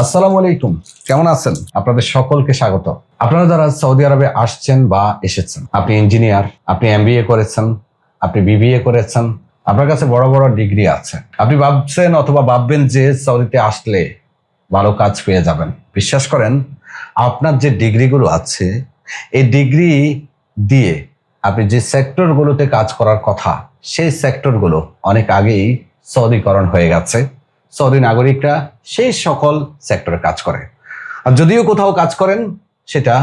আসসালামু আলাইকুম, কেমন আছেন? আপনাদের সকলকে স্বাগত। আপনারা যারা সৌদি আরবে আসছেন বা এসেছেন, আপনি ইঞ্জিনিয়ার, আপনি এমবিএ করেছেন, আপনি বিবিএ করেছেন, আপনার কাছে বড় বড় ডিগ্রি আছে, আপনি ভাবছেন অথবা ভাববেন যে সৌদিতে আসলে ভালো কাজ পেয়ে যাবেন। বিশ্বাস করেন, আপনার যে ডিগ্রিগুলো আছে এই ডিগ্রি দিয়ে আপনি যে সেক্টরগুলোতে কাজ করার কথা সেই সেক্টরগুলো অনেক আগেই সৌদিকরণ হয়ে গেছে। সৌদি নাগরিকরা সেই সকল সেক্টরে কাজ করে। আর যদিও কোথাও কাজ করেন সেটা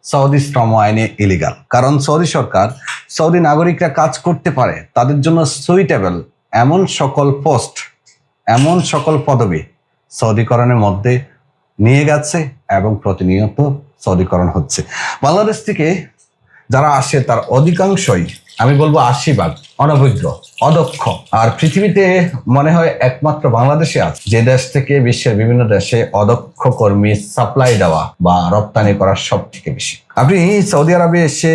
সৌদি শ্রম আইনে ইলিগাল, কারণ সৌদি সরকার সৌদি নাগরিকরা কাজ করতে পারে তাদের জন্য সুইটেবল এমন সকল পোস্ট, এমন সকল পদবি সৌদিকরণের মধ্যে নিয়ে গেছে এবং প্রতিনিয়ত সৌদিকরণ হচ্ছে। বাংলাদেশ থেকে যারা আসে তার অধিকাংশই, আমি বলবো 80% অনভিজ্ঞ, অদক্ষ। আর পৃথিবীতে মনে হয় একমাত্র বাংলাদেশে আছে যে দেশ থেকে বিশ্বের বিভিন্ন দেশে অদক্ষ কর্মী সাপ্লাই দেওয়া বা রপ্তানি করার সব থেকে বেশি। আপনি সৌদি আরবে এসে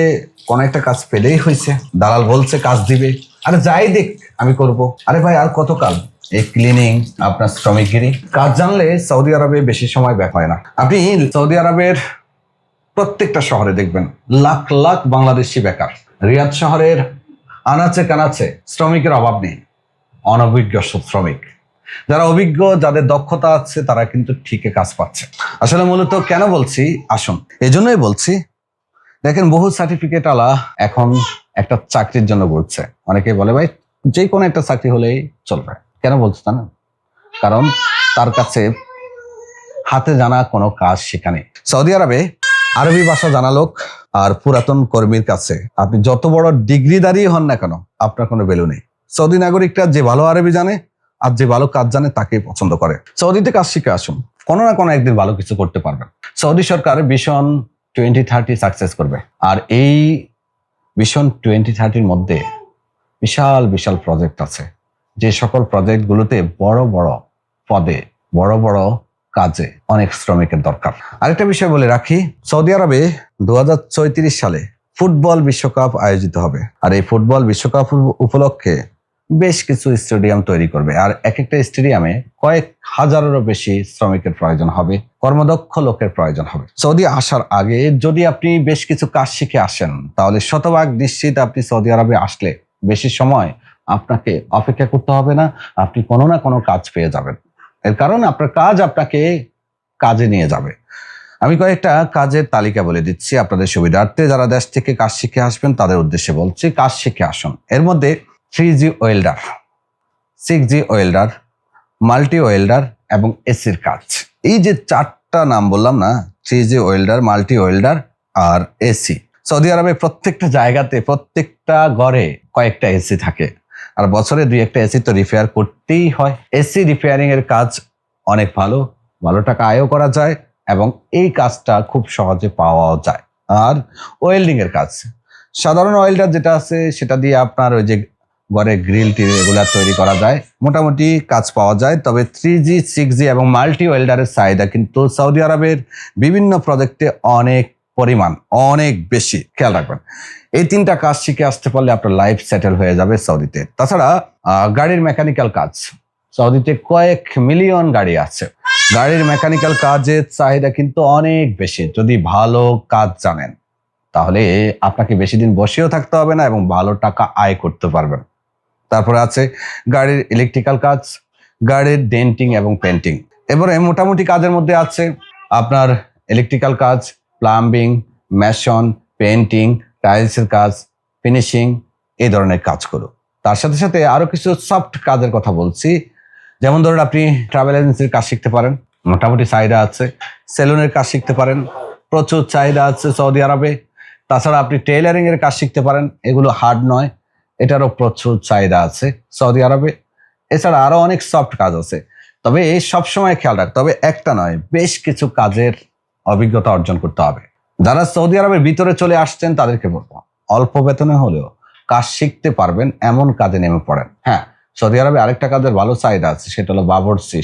কোন একটা কাজ পেলেই হয়েছে, দালাল বলছে কাজ দিবে, আরে যাই দেখ আমি করব। আরে ভাই আর কতকাল এই ক্লিনিং, আপনার শ্রমিকগিরি? কাজ জানলে সৌদি আরবে বেশি সময় ব্যাক হয় না। আপনি সৌদি আরবের প্রত্যেকটা শহরে দেখবেন লাখ লাখ বাংলাদেশি বেকার। রিয়াদ শহরের আনাচে কানাচে শ্রমিকের অভাব নেই, অনভিজ্ঞ শ্রমিক। যারা অভিজ্ঞ, যাদের দক্ষতা আছে তারা কিন্তু ঠিকই কাজ পাচ্ছে। আসলে মূলত কেন বলছি, আসুন এজন্যই বলছি। দেখেন, বহু সার্টিফিকেট আলা এখন একটা চাকরির জন্য ঘুরছে। অনেকে বলে ভাই যে কোনো একটা চাকরি হলেই চলবে। কেন বলছে জানেন? কারণ তার কাছে হাতে জানা কোনো কাজ শেখা নেই। সৌদি আরবে আরবি ভাষা জানা লোক আর পুরাতন কর্মীর কাছে আপনি যত বড় ডিগ্রিধারী হন না কেন, আপনার কোনো ভ্যালু নেই। সৌদি নাগরিকরা যে ভালো আরবি জানে আর যে ভালো কাজ জানে তাকেই পছন্দ করে। সৌদিতে কাজ শিখে আসুন, কোনো না কোনো একদিন ভালো কিছু করতে পারবেন। সৌদি সরকার ভিশন 2030 সাকসেস করবে, আর এই ভিশন 2030 মধ্যে বিশাল বিশাল প্রজেক্ট আছে। যে সকল প্রজেক্টগুলোতে বড় বড় পদে, বড় বড় কাজে অনেক শ্রমিকের দরকার। আরেকটা বিষয় বলে রাখি, সৌদি আরবে 2034 সালে ফুটবল বিশ্বকাপ আয়োজিত হবে। আর এই ফুটবল বিশ্বকাপ উপলক্ষে বেশ কিছু স্টেডিয়াম তৈরি করবে। আর এক একটা স্টেডিয়ামে কয়েক হাজারেরও বেশি শ্রমিকের প্রয়োজন হবে, কর্মদক্ষ লোকের প্রয়োজন হবে। সৌদি আসার আগে যদি আপনি বেশ কিছু কাজ শিখে আসেন তাহলে শতভাগ নিশ্চিত আপনি সৌদি আরবে আসলে বেশি সময় আপনাকে অপেক্ষা করতে হবে না, আপনি কোনো না কোনো কাজ পেয়ে যাবেন। এর কারণ আপনার কাজ আপনাকে কাজে নিয়ে যাবে। আমি কয়েকটা কাজের তালিকা বলে দিচ্ছি আপনাদের সুবিধার্থে। যারা দেশ থেকে কাজ শিখে আসবেন তাদের উদ্দেশ্যে বলছি, কাজ শিখে আসুন। এর মধ্যে 3G welder, 6G welder, multi welder এবং এসির কাজ। এই যে চারটা নাম বললাম না, 3G ওয়েল্ডার, মাল্টি ওয়েল্ডার আর এসি। সৌদি আরবে প্রত্যেকটা জায়গাতে, প্রত্যেকটা ঘরে কয়েকটা এসি থাকে, আর বছরে 2-1টা এসি তো রিপেয়ার করতেই হয়। এসি রিপেয়ারিং এর কাজ অনেক ভালো, ভালো টাকা আয়ও করা যায় এবং এই কাজটা খুব সহজে পাওয়াও যায়। আর ওয়েল্ডিং এর কাজ, সাধারণ ওয়েল্ডার যেটা আছে সেটা দিয়ে আপনার ওই যে ঘরে গ্রিল টিল এগুলা তৈরি করা যায়, মোটামুটি কাজ পাওয়া যায়। তবে 3G, 6G এবং মাল্টি ওয়েল্ডারের চাহিদা কিন্তু সৌদি আরবের বিভিন্ন প্রজেক্টে অনেক পরিমাণ, অনেক বেশি। খেয়াল রাখবেন, এই তিনটা কাজ শিখে আসতে পারলে আপনার লাইফ সেটেল হয়ে যাবে সৌদিতে। তাছাড়া গাড়ির মেকানিক্যাল কাজ, সৌদিতে কয়েক মিলিয়ন গাড়ি আছে। গাড়ির মেকানিক্যাল কাজের চাহিদা কিন্তু অনেক বেশি। যদি ভালো কাজ জানেন তাহলে আপনাকে বেশি দিন বসেও থাকতে হবে না এবং ভালো টাকা আয় করতে পারবেন। তারপরে আছে গাড়ির ইলেকট্রিক্যাল কাজ, গাড়ির ডেন্টিং এবং পেন্টিং। এবারে মোটামুটি কাজের মধ্যে আছে আপনার ইলেকট্রিক্যাল কাজ, প্লাম্বিং, মেশন, পেন্টিং, টাইলসের কাজ, ফিনিশিং, এই ধরনের কাজগুলো। তার সাথে সাথে আরো কিছু সফট কাজের কথা বলছি, যেমন ধরুন আপনি ট্রাভেল এজেন্সির কাজ শিখতে পারেন, মোটামুটি চাহিদা আছে। সেলুনের কাজ শিখতে পারেন, প্রচুর চাহিদা আছে সৌদি আরবে। তাছাড়া আপনি টেইলারিং এর কাজ শিখতে পারেন, এগুলো হার্ড নয়, এটারও প্রচুর চাহিদা আছে সৌদি আরবে। এছাড়া আরো অনেক সফট কাজ আছে। তবে এই সবসময় খেয়াল রাখতে হবে, একটা নয় বেশ কিছু কাজের অভিজ্ঞতা অর্জন করতে হবে। যারা সৌদি আরবের ভিতরে চলে আসছেন তাদেরকে বলবো, অল্প বেতনে হলেও কাজ শিখতে পারবেন এমন কাজে নেমে পড়েন। হ্যাঁ, সৌদি আরবে আরেকটা কাজের ভালো চাহিদা আছে, সেটা হলো বাবরচি,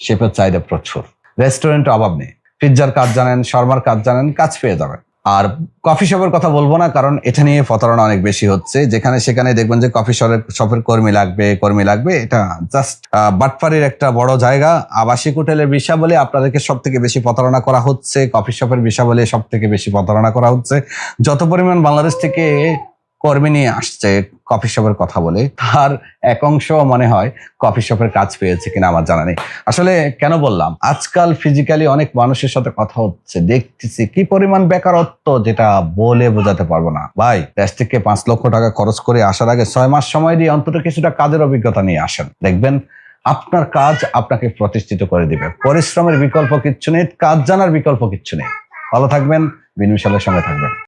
শেফের চাহিদা প্রচুর। রেস্টুরেন্টে অভাব নেই। পিৎজার কাজ জানেন, শর্মার কাজ জানেন, কাজ পেয়ে যাবেন। আর কফি শপের কথা বলবো না, কারণ এটা নিয়ে প্রতারণা অনেক বেশি হচ্ছে। যেখানে সেখানে দেখবেন যে কফি শপের কর্মী লাগবে, এটা জাস্ট বাটপাড়ির একটা বড় জায়গা। আবাসিক হোটেলের বিষয় বলে আপনাদেরকে সব থেকে বেশি প্রতারণা করা হচ্ছে, কফি শপের বিষয় বলে সব থেকে বেশি প্রতারণা করা হচ্ছে। যত পরিমাণ বাংলাদেশ থেকে কর্মী নিয়ে আসছে কফি শপের কথা বলে, তার এক অংশ মনে হয় কফি শপের কাজ পেয়েছে কিনা আমার জানা নেই। আসলে কেন বললাম, আজকাল ফিজিক্যালি অনেক মানুষের সাথে কথা হচ্ছে, দেখতেছি কি পরিমাণ বেকারত্ব, যেটা বলে বোঝাতে পারবো না ভাই। দেশ থেকে 5 লক্ষ টাকা খরচ করে আসার আগে 6 মাস সময় দিয়ে অন্তত কিছুটা কাজের অভিজ্ঞতা নিয়ে আসেন, দেখবেন আপনার কাজ আপনাকে প্রতিষ্ঠিত করে দিবে। পরিশ্রমের বিকল্প কিচ্ছু নেই, কাজ জানার বিকল্প কিচ্ছু নেই। ভালো থাকবেন, বিনু সালের সঙ্গে থাকবেন।